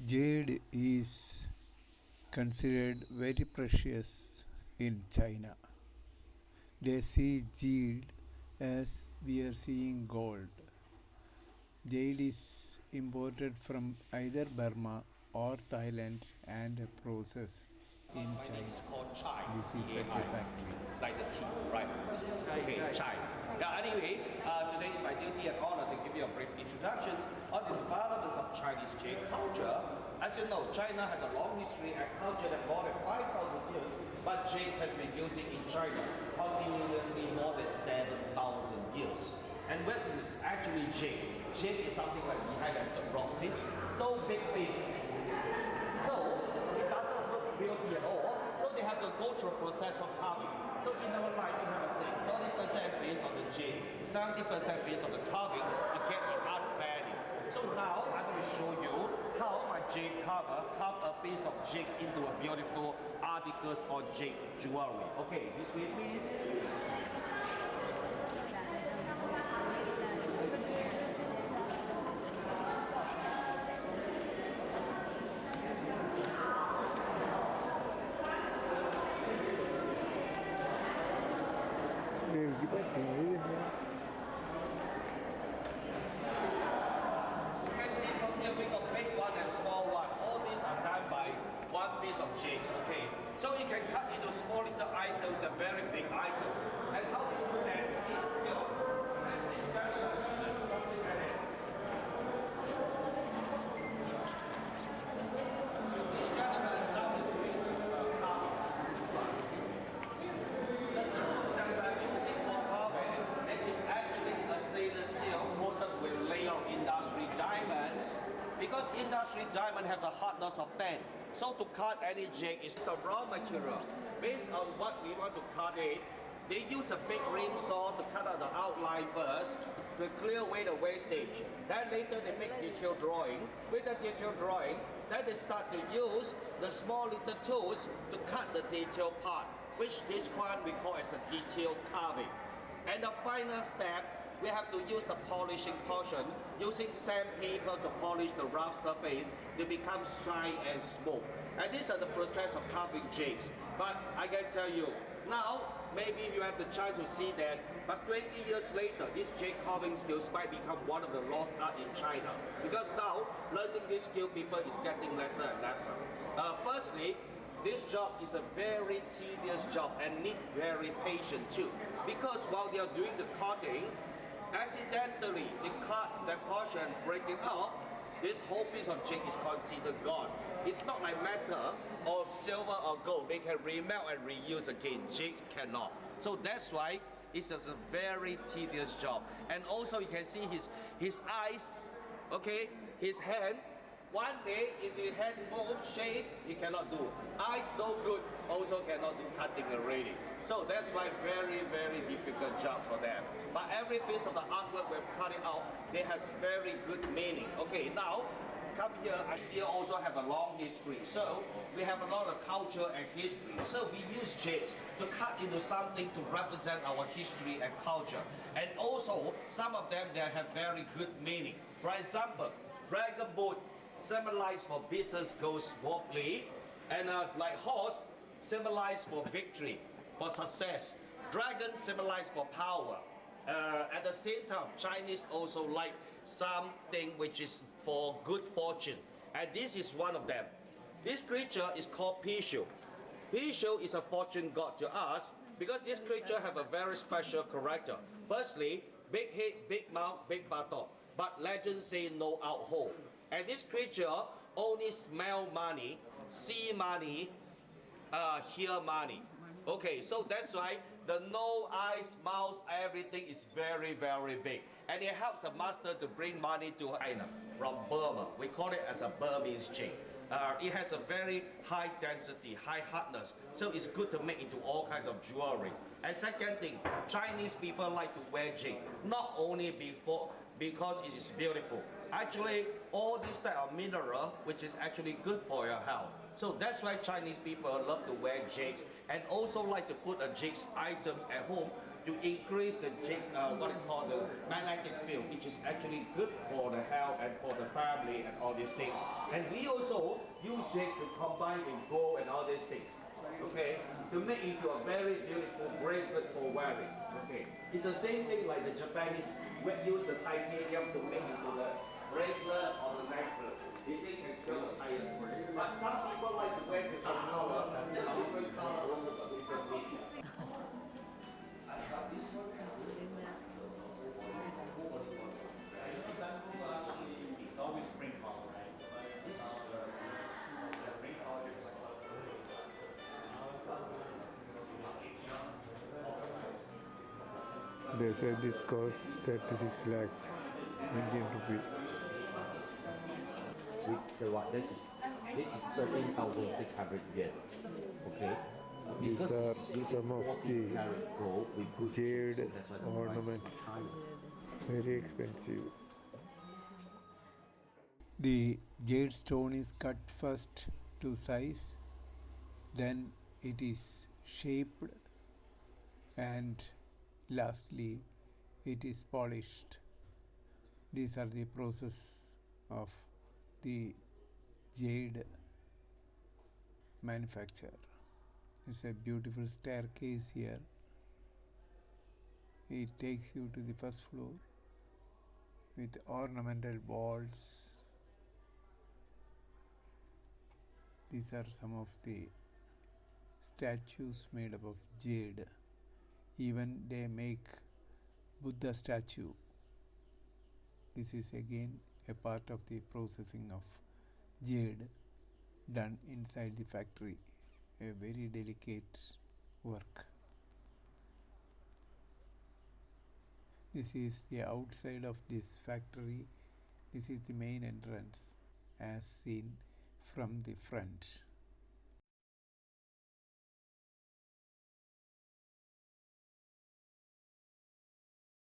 Jade is considered very precious in China. They see jade as we are seeing gold. Jade is imported from either Burma or Thailand and processed in My name is China. called Chai. This is such a factory. Like the tea, right? Okay, Chai. Yeah, anyway, today is my duty and honor to give you a brief introduction on the developments of Chinese Jade culture. As you know, China has a long history and culture that more than 5,000 years, but jade has been using in China continuously more than 7,000 years. And what is actually jade? Jade is something like behind the rock, see? So big piece. So it doesn't look beauty at all. So they have to go through a process of carving. So in our life, we have a saying, 30% based on the jade, 70% based on the carving to get the art value. So now I'm going to show you how my jade carver carved a piece of jade into a beautiful articles or jade jewelry. Okay, this way please. Đều cái bát rưỡi You can see from here we got big one and small one. All these are done by one piece of jade, okay? So you can cut into small little items and very big items. And how you do that? See, you know, that's this very something like that. This gentleman is now doing carving. The tools that we are using for carving, it is actually a stainless steel coated with layer of industry diamonds. Because industry diamond have the hardness of 10. So to cut any jade is the raw material. Based on what we want to cut it, they use a big rim saw to cut out the outline first to clear away the wastage. Then later they make detailed drawing. With the detailed drawing, then they start to use the small little tools to cut the detailed part, which this one we call as the detailed carving. And the final step, we have to use the polishing portion, using sandpaper to polish the rough surface to become shine and smooth. And these are the process of carving jade. But I can tell you, now maybe you have the chance to see that, but 20 years later, this jade carving skills might become one of the lost art in China. Because now, learning this skill people is getting lesser and lesser. Firstly, this job is a very tedious job and need very patient too. Because while they are doing the cutting, accidentally they cut that portion, break it up, this whole piece of jade is considered gone. It's not like metal or silver or gold. They can remelt and reuse again. Jade cannot. So that's why it's just a very tedious job. And also you can see his eyes, okay, his hand. One day is his hand move, shape, he cannot do. Eyes no good, also cannot do cutting already. So that's why very, very difficult job for them. But every piece of the artwork we're cutting out, they has very good meaning. Okay, now come here, and here also have a long history. So we have a lot of culture and history. So we use jade to cut into something to represent our history and culture. And also, some of them, they have very good meaning. For example, dragon boat symbolize for business goes smoothly, and like horse symbolize for victory, for success. Dragon symbolize for power. At the same time, Chinese also like something which is for good fortune, and this is one of them. This creature is called Pishu. Pishu is a fortune god to us because this creature have a very special character. Firstly, big head, big mouth, big buttock, but legends say no out hole. And this creature only smell money, see money, hear money. Okay, so that's why the nose, eyes, mouth, everything is very, very big. And it helps the master to bring money to China from Burma. We call it as a Burmese jade. It has a very high density, high hardness, so it's good to make into all kinds of jewelry. And second thing, Chinese people like to wear jade, not only because it is beautiful. Actually, all this type of mineral, which is actually good for your health. So that's why Chinese people love to wear jades and also like to put a jade items at home to increase the what is called the magnetic field, which is actually good for the health and for the family and all these things. And we also use Jade to combine with gold and all these things. Okay, to make into a very beautiful bracelet for wearing. Okay, it's the same thing like the Japanese use the titanium to make into the bracelet or the necklace. This thing can kill the iron. But some people like to wear different color, and different color also got different meaning. It's always spring color, right? They said this costs 36 lakhs Indian rupee. This is 13,600 yen. Okay. These are some of the jade ornaments, very expensive. The jade stone is cut first to size, then it is shaped, and lastly it is polished. These are the process of the jade manufacture. It's a beautiful staircase here. It takes you to the first floor with ornamental walls. These are some of the statues made up of jade. Even they make Buddha statue. This is again a part of the processing of jade done inside the factory. A very delicate work. This is the outside of this factory. This is the main entrance as seen from the front.